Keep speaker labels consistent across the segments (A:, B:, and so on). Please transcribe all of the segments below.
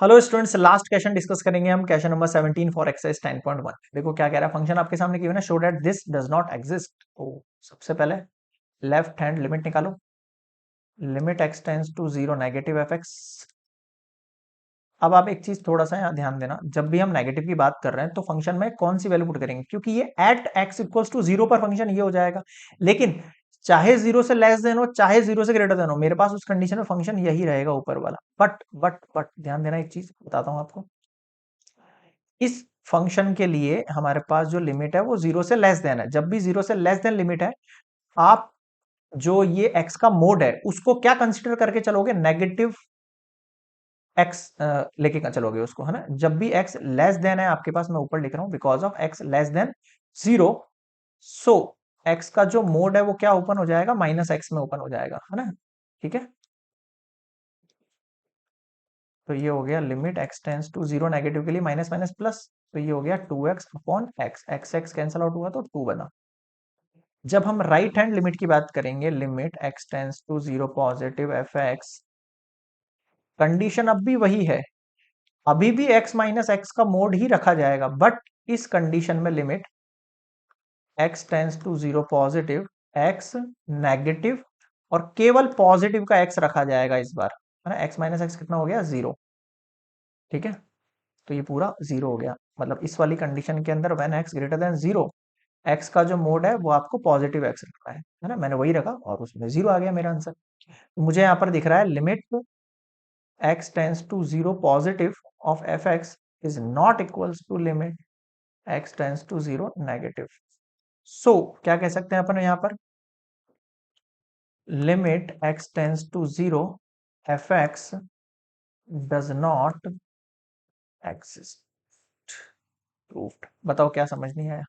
A: Hello students, last question discuss करेंगे हम। Question number 17 for exercise 10.1। देखो क्या कह रहा है, फंक्शन आपके सामने गिवन है, show that this does not exist. तो सबसे पहले लेफ्ट हैंड लिमिट निकालो। Limit x tends to zero negative f x. अब आप एक चीज थोड़ा सा यहाँ ध्यान देना, जब भी हम नेगेटिव की बात कर रहे हैं तो फंक्शन में कौन सी वैल्यू पुट करेंगे, क्योंकि ये at x equals to zero पर फंक्शन ये हो जाएगा। लेकिन चाहे जीरो से लेस देन हो चाहे जीरो से ग्रेटर देन हो, मेरे पास उस कंडीशन में फंक्शन यही रहेगा ऊपर वाला। बट ध्यान देना, एक चीज बताता हूं आपको। इस फंक्शन के लिए हमारे पास जो लिमिट है वो जीरो से लेस देन है। जब भी जीरो से लेस देन लिमिट है, आप जो ये x का मोड है उसको क्या कंसीडर करके चलोगे, नेगेटिव x लेके चलोगे उसको, है ना। जब भी x लेस देन है आपके पास, मैं ऊपर लिख रहा हूं, because of x less than zero, so x का जो मोड है वो क्या ओपन हो जाएगा, माइनस एक्स में ओपन हो जाएगा, है ना। ठीक है, तो ये हो गया limit x tends to zero, negative के लिए माइनस माइनस प्लस, तो ये हो गया 2x upon x, x x cancel out हुआ तो 2 बना। जब हम राइट हैंड लिमिट की बात करेंगे, limit x tends to zero positive f x, condition अब भी वही है, अभी भी x माइनस एक्स का मोड ही रखा जाएगा, बट इस कंडीशन में limit x tends to zero positive x negative, और केवल पॉजिटिव का x रखा जाएगा इस बार, है ना। x माइनस एक्स कितना हो गया, जीरो। ठीक है, तो ये पूरा जीरो हो गया, मतलब इस वाली कंडीशन के अंदर when x greater than zero, x का जो मोड है वो आपको पॉजिटिव x रखना है ना। मैंने वही रखा और उसमें जीरो आ गया मेरा आंसर। तो मुझे यहाँ पर दिख रहा है limit x tends to zero positive of f x is not equals to limit x tends to zero negative. So क्या कह सकते हैं अपन यहाँ पर, limit x tends to zero f x does not exist. Proved. बताओ क्या समझ नहीं आया।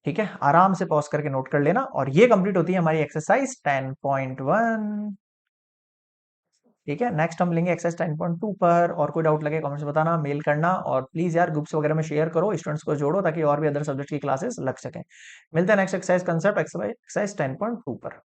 A: ठीक है, आराम से पॉज करके नोट कर लेना। और ये कंप्लीट होती है हमारी एक्सरसाइज 10.1। ठीक है, नेक्स्ट हम लेंगे एक्सरसाइज 10.2 पर। और कोई डाउट लगे कमेंट्स बताना, मेल करना, और प्लीज यार ग्रुप्स वगैरह में शेयर करो, स्टूडेंट्स को जोड़ो ताकि और भी अदर सब्जेक्ट की क्लासेस लग सकें। मिलते हैं नेक्स्ट एक्सरसाइज कंसेप्ट एक्सरसाइज 10.2 पर।